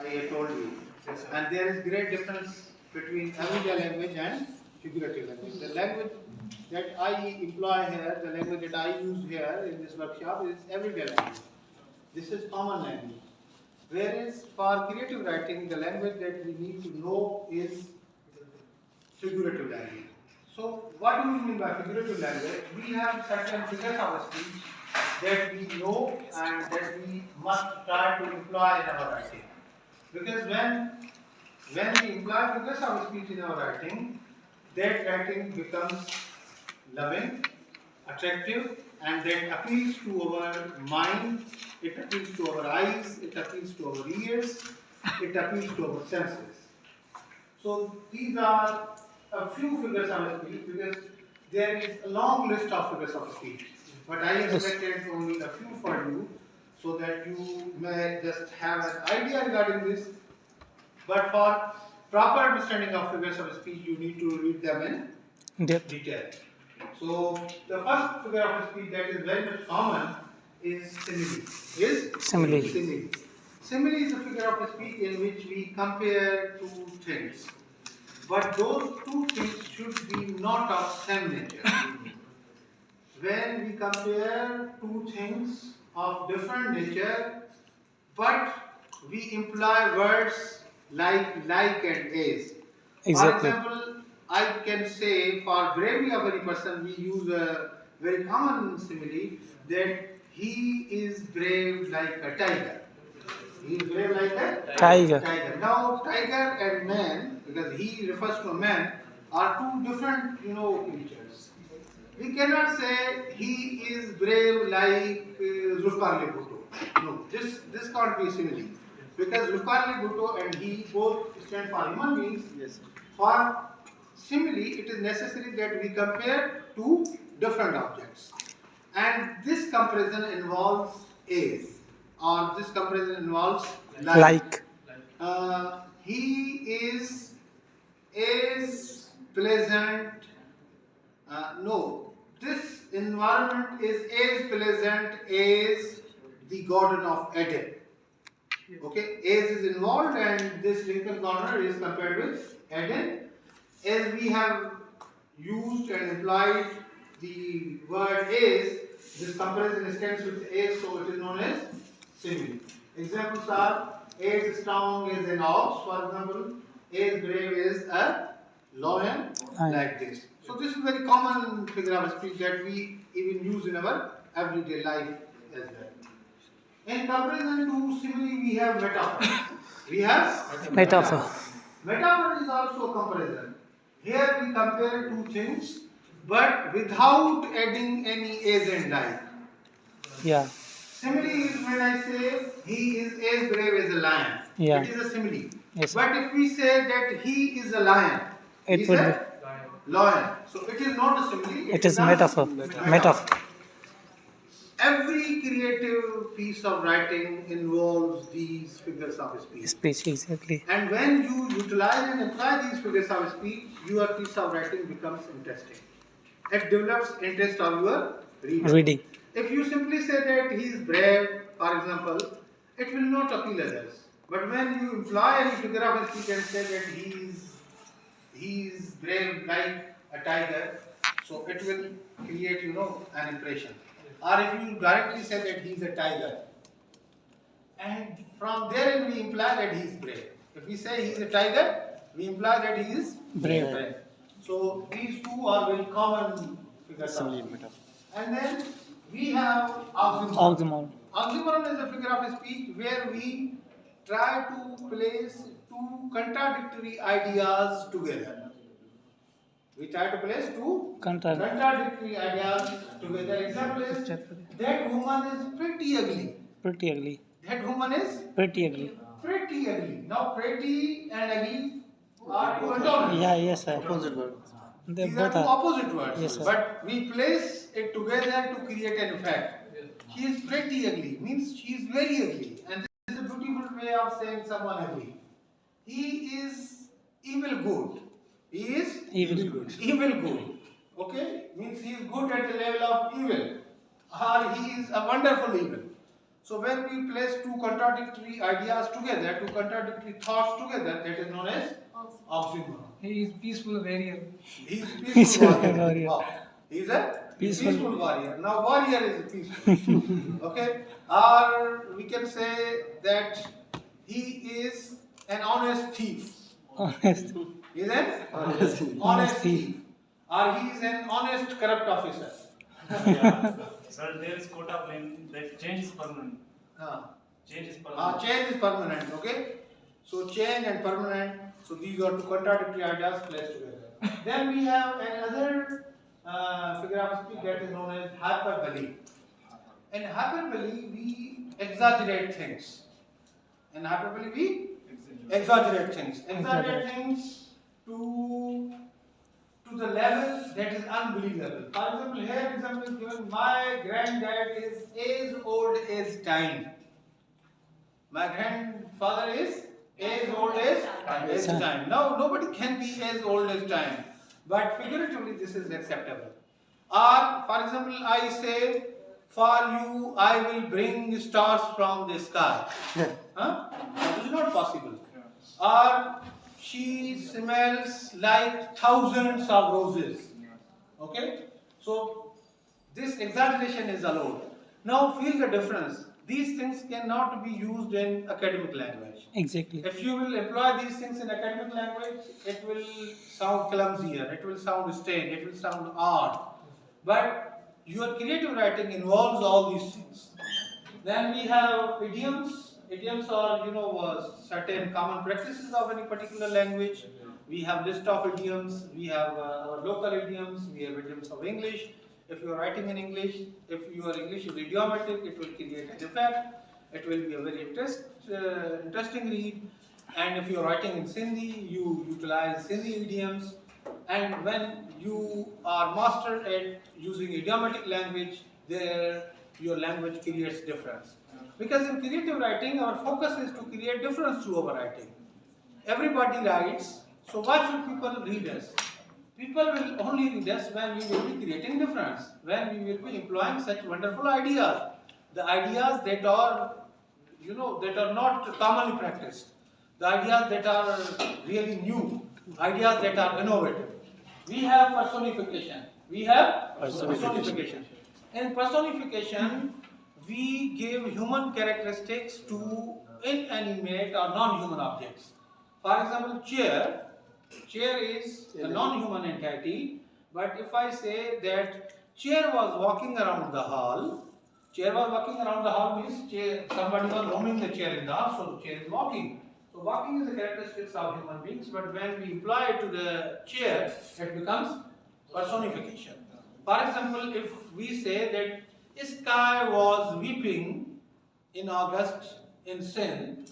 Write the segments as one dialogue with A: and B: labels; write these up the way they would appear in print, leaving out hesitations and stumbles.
A: I told you. Yes, and there is great difference between everyday language and figurative language. The language that I employ here, the language that I use here in this workshop is everyday language. This is common language. Whereas for creative writing, the language that we need to know is figurative language. So what do we mean by figurative language? We have certain figures of speech that we know and that we must try to employ in our writing. Because when we imply figures of speech in our writing, that writing becomes loving, attractive, and that appeals to our mind, it appeals to our eyes, it appeals to our ears, it appeals to our senses. So these are a few figures of speech because there is a long list of figures of speech. But I have selected only a few for you so that you may just have an idea regarding this. But for proper understanding of figures of speech, you need to read them in detail. So the first figure of speech that is very much common is simile. Simile. Simile is a figure of speech in which we compare two things. But those two things should be not of same nature. When we compare two things of different nature, but we imply words like and is. Exactly. For example, I can say for bravery of any person, we use a very common simile that he is brave like a tiger. He is brave like a tiger. Now, tiger and man, because he refers to a man, are two different, creatures. We cannot say he is brave like Zulkarnain Bhutto. No, this can't be simile. Because Zulkarnain Bhutto and he both stand for human beings. Yes. For simile, it is necessary that we compare two different objects. And this comparison involves is, or this comparison involves like. He is pleasant. No, this environment is as pleasant as the Garden of Eden. Okay, as is involved, and this Lincoln Corner is compared with Eden. As we have used and implied the word is, this comparison stands with as, so it is known as simile. Examples are as strong as an ox, for example, as brave as a lion, like this. So this is a very common figure of speech that we even use in our everyday life as well. In comparison to simile, we have metaphor. We have metaphor. Metaphor is also a comparison. Here we compare two things, but without adding any as and like. Yeah. Simile is when I say he is as brave as a lion. Yeah. It is a simile. Yes. But if we say that he is a lion, it would be lion. So it is not a simile. It is metaphor. Metaphor. Every creative piece of writing involves these figures of speech. Speech, exactly. And when you utilize and apply these figures of speech, your piece of writing becomes interesting. It develops interest of your reading. If you simply say that he is brave, for example, it will not appeal others. But when you imply any figure of speech and say that he is brave like a tiger, so it will create, an impression. Or if you directly say that he is a tiger, and from there we imply that he is brave. If we say he is a tiger, we imply that he is brave. So these two are very common figures of speech. And then we have oxymoron. Oxymoron is a figure of speech where we try to place two contradictory ideas together. We try to place two contradictory ideas together. Example is that woman is pretty ugly. Pretty ugly. That woman is pretty ugly. Pretty ugly. Now pretty and ugly are two antonyms. Yeah, yes, sir. Opposite words. These are two opposite words. Yes, sir. But we place it together to create an effect. She is pretty ugly means she is very ugly, and this is a beautiful way of saying someone ugly. He is evil good. He is evil good. Evil good. Okay? Means he is good at the level of evil. Or he is a wonderful evil. So when we place two contradictory ideas together, two contradictory thoughts together, that is known as oxymoron.
B: He is peaceful warrior.
A: He is peaceful warrior. Wow. He is a peaceful warrior. Now warrior is peaceful. Okay. Or we can say that he is an honest thief.
C: Honest.
A: He is an honest thief. Or he is an honest corrupt officer.
D: Yeah. Sir, there is quote of line that change is permanent. Change is permanent.
A: Change is permanent, okay? So change and permanent, so these are two contradictory ideas placed together. Then we have another figure of speech that is known as hyperbole. In hyperbole, we exaggerate things. In hyperbole, we exaggerate things. Exaggerate things to the level that is unbelievable. For example, here example is given, my granddad is as old as time. My grandfather is as old as time. Now, nobody can be as old as time. But figuratively, this is acceptable. Or, for example, I say, for you, I will bring stars from the sky. That is not possible. Or, she smells like thousands of roses. Okay? So, this exaggeration is allowed. Now, feel the difference. These things cannot be used in academic language.
C: Exactly.
A: If you will employ these things in academic language, it will sound clumsier, it will sound strange, it will sound odd. But your creative writing involves all these things. Then we have idioms. Idioms are, certain common practices of any particular language. We have list of idioms. We have our local idioms. We have idioms of English. If you are writing in English, if your English is idiomatic, it will create an effect. It will be a very interesting read. And if you are writing in Sindhi, you utilize Sindhi idioms. And when you are master at using idiomatic language, there your language creates difference. Because in creative writing, our focus is to create difference through our writing. Everybody writes, so why should people read us? People will only read us when we will be creating difference, when we will be employing such wonderful ideas. The ideas that are, that are not commonly practiced. The ideas that are really new. Ideas that are innovative. We have personification. In personification, we give human characteristics to inanimate or non-human objects. For example, chair. Chair is a non-human entity, but if I say that chair was walking around the hall, means somebody was roaming the chair in the hall, so the chair is walking. So walking is the characteristics of human beings, but when we apply it to the chair, it becomes personification. For example, if we say that sky was weeping in August in Sindh,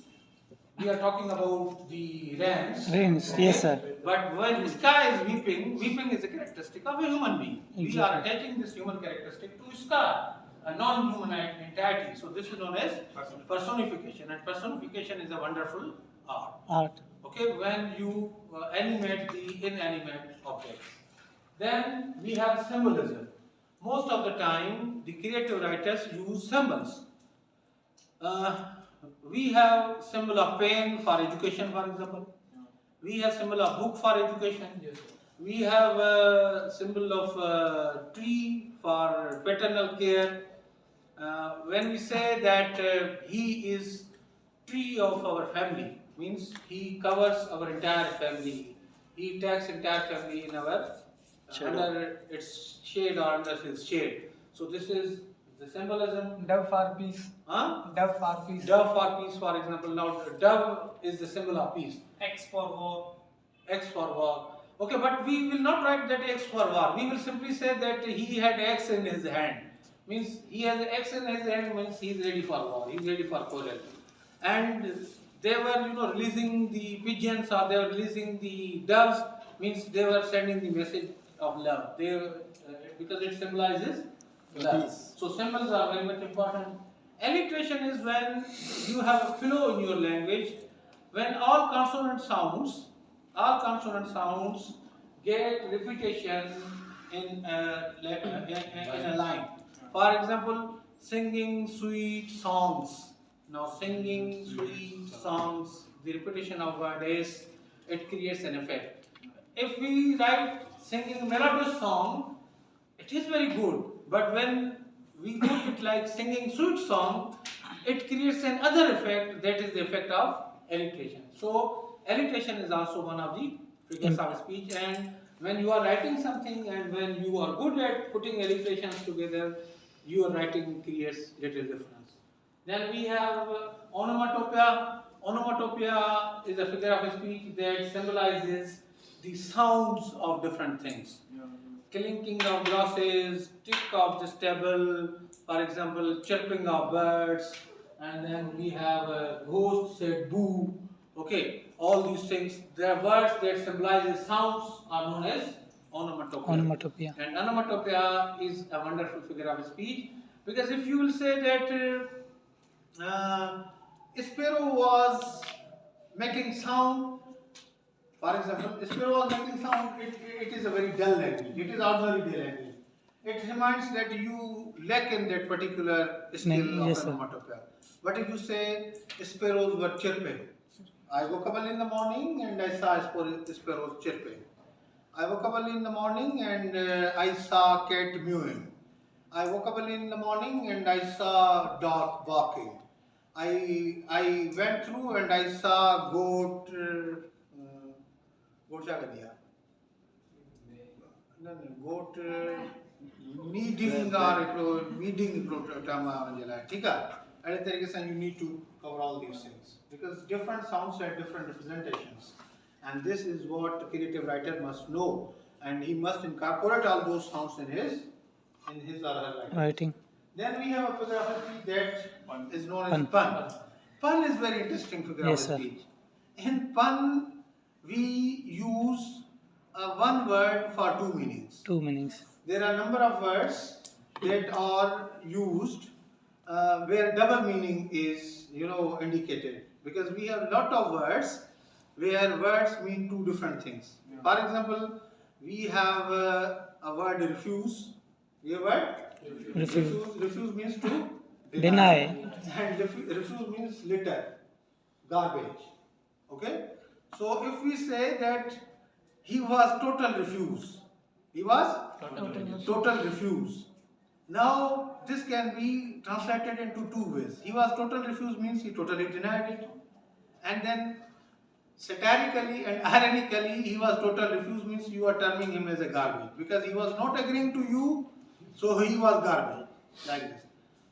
A: we are talking about the rains.
C: Rains, yes sir.
A: But when sky is weeping is a characteristic of a human being.
C: Exactly.
A: We are attaching this human characteristic to sky, a non-human entity. So this is known as personification, and personification is a wonderful art. Okay, when you animate the inanimate objects. Then we have symbolism. Most of the time, the creative writers use symbols. We have symbol of pen for education, for example. We have symbol of book for education. We have a symbol of tree for paternal care. When we say that he is tree of our family, means he covers our entire family. He takes entire family in our under its shade or under his shade. So this is the symbolism.
B: Dove for peace. Dove for peace.
A: Dove for peace, for example. Now dove is the symbol of peace.
D: X for war.
A: X for war. Okay, but we will not write that X for war. We will simply say that he had X in his hand. Means he has X in his hand means he is ready for war. He is ready for quarrel. And they were, releasing the pigeons or they were releasing the doves. Means they were sending the message of love. Because it symbolizes love. So symbols are very much important. Alliteration is when you have a flow in your language, when all consonant sounds get repetition in a line. For example, singing sweet songs. Now singing sweet songs, the repetition of word is, it creates an effect. If we write singing melodious song, it is very good. But when we do it like singing sweet song, it creates another effect, that is the effect of alliteration. So alliteration is also one of the figures of speech, and when you are writing something and when you are good at putting alliterations together, your writing creates little difference. Then we have onomatopoeia. Onomatopoeia is a figure of speech that symbolizes the sounds of different things. Clinking of glasses, tick of the stable, for example, chirping of birds, and then we have a ghost said boo. Okay, all these things, they are words that symbolize sounds are known as onomatopoeia.
B: Onomatopoeia.
A: And onomatopoeia is a wonderful figure of speech, because if you will say that sparrow was making sound, for example, sparrow was making sound, it is a very dull language, it is ordinary day language. It reminds that you lack in that particular skill
B: Yes,
A: of
B: sir.
A: onomatopoeia. But if you say sparrows were chirping, I woke up early in the morning and I saw sparrows chirping. I woke up early in the morning and I saw cat mewing. I woke up early in the morning and I saw dog barking. I went through and I saw goat. Goat क्या कर दिया? नहीं goat kneading or kneading term आने ठीक है? ऐसे तरीके से you need to cover all these things because different sounds have different representations, and this is what the creative writer must know, and he must incorporate all those sounds in his or her writing. Then we have a figure of speech that is known as pun. Pun is very interesting figure of speech. In pun, we use one word for two meanings.
B: Two meanings.
A: There are a number of words that are used where double meaning is, indicated, because we have a lot of words where words mean two different things. Yeah. For example, we have a word refuse. We have a word refuse. Refuse means to deny. And refuse means litter, garbage. Okay. So if we say that he was total refuse, he was total refuse. Now this can be translated into two ways. He was total refuse means he totally denied it, and then satirically and ironically he was total refuse means you are terming him as a garbage because he was not agreeing to you, so he was garbage, like this.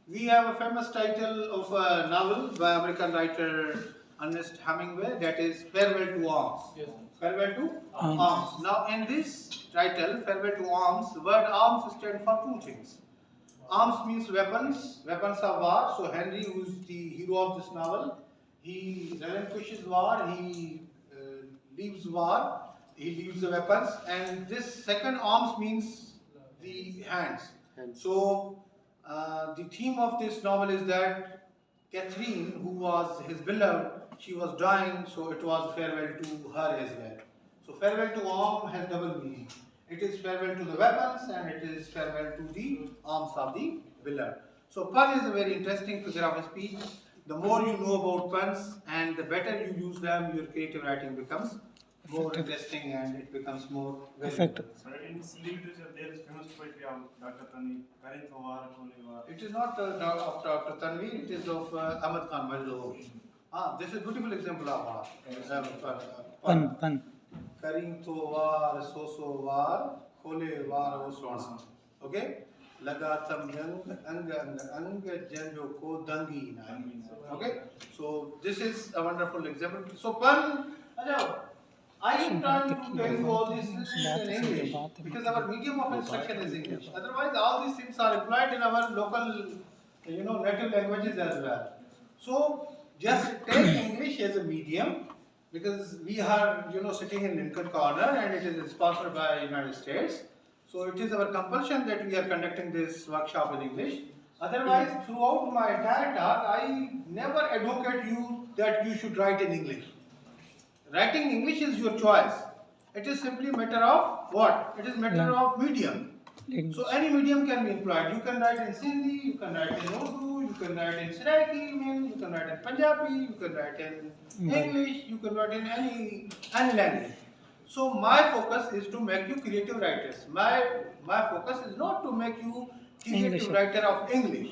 A: We have a famous title of a novel by American writer Ernest Hemingway, that is Farewell to Arms. Yes. Farewell to Arms. Now in this title, Farewell to Arms, the word arms stands for two things. Arms means weapons, weapons of war. So Henry, who is the hero of this novel, he relinquishes war, he leaves war, he leaves the weapons, and this second arms means the hands. So the theme of this novel is that Catherine, who was his beloved, she was dying, so it was farewell to her as well. So farewell to arm has double meaning. It is farewell to the weapons and it is farewell to the arms of the beloved. So pun is a very interesting figure of speech. The more you know about puns and the better you use them, your creative writing becomes more interesting and it becomes more
B: effective.
D: In literature, there is famous poetry of Dr. Tanvi, Karin Tawar,
A: It is not of Dr. Tanvi, it is of Ahmad Khan Malloh. This is a beautiful example of
B: Pun.
A: Karin Tawar, Soso War, Khole War, Osona. Okay? Lagatam Yang, Anga, Janjo Ko, Dangi. Okay? So, this is a wonderful example. So, pun, I am trying to tell you all these things in English because our medium of instruction is English. Otherwise, all these things are applied in our local, native languages as well. So, just take English as a medium because we are, sitting in Lincoln Corner and it is sponsored by United States. So, it is our compulsion that we are conducting this workshop in English. Otherwise, throughout my entire talk, I never advocate you that you should write in English. Writing English is your choice. It is simply a matter of what? It is a matter of medium.
B: Language.
A: So any medium can be employed. You can write in Sindhi, you can write in Urdu, you can write in Seraiki, you can write in Punjabi, you can write in English, you can write in any language. So my focus is to make you creative writers. My focus is not to make you creative
B: English.
A: writer of English.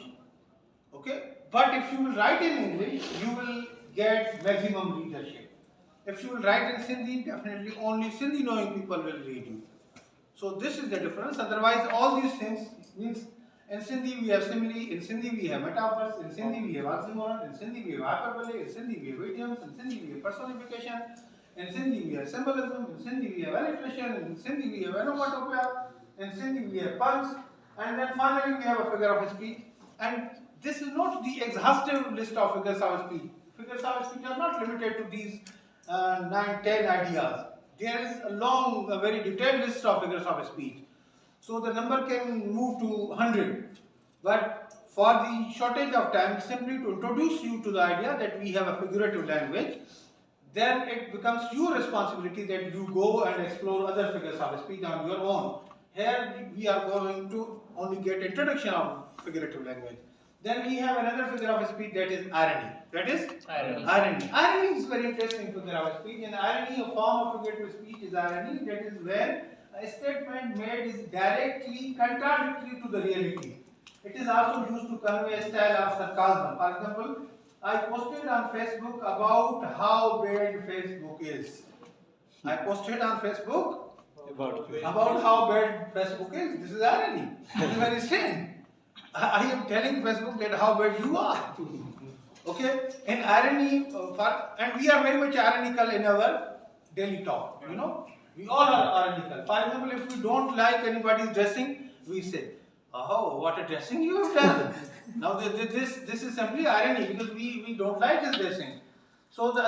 A: Okay? But if you will write in English, you will get maximum readership. If you will write in Sindhi, definitely only Sindhi knowing people will read you. So this is the difference. Otherwise, all these things means in Sindhi we have simile, in Sindhi we have metaphors, in Sindhi we have oxymoron, in Sindhi we have hyperbole, in Sindhi we have idioms, in Sindhi we have personification, in Sindhi we have symbolism, in Sindhi we have alliteration, in Sindhi we have onomatopoeia, in Sindhi we have puns, and then finally we have a figure of speech. And this is not the exhaustive list of figures of speech. Figures of speech are not limited to these 9, 10 ideas. There is a very detailed list of figures of speech. So the number can move to 100. But for the shortage of time, simply to introduce you to the idea that we have a figurative language, then it becomes your responsibility that you go and explore other figures of speech on your own. Here we are going to only get introduction of figurative language. Then we have another figure of speech, that is irony. That is irony. Irony is very interesting figure of speech. In irony, a form of figurative speech is irony. That is when a statement made is directly contradictory to the reality. It is also used to convey a style of sarcasm. For example, I posted on Facebook about how bad Facebook is. I posted on Facebook about how bad Facebook is. This is irony. This is very strange. I am telling Facebook that how bad you are. Okay? In irony, and we are very much ironical in our daily talk. You know, we all are ironical. For example, if we don't like anybody's dressing, we say, "Oh, what a dressing you have done." Now this is simply irony because we don't like his dressing. So the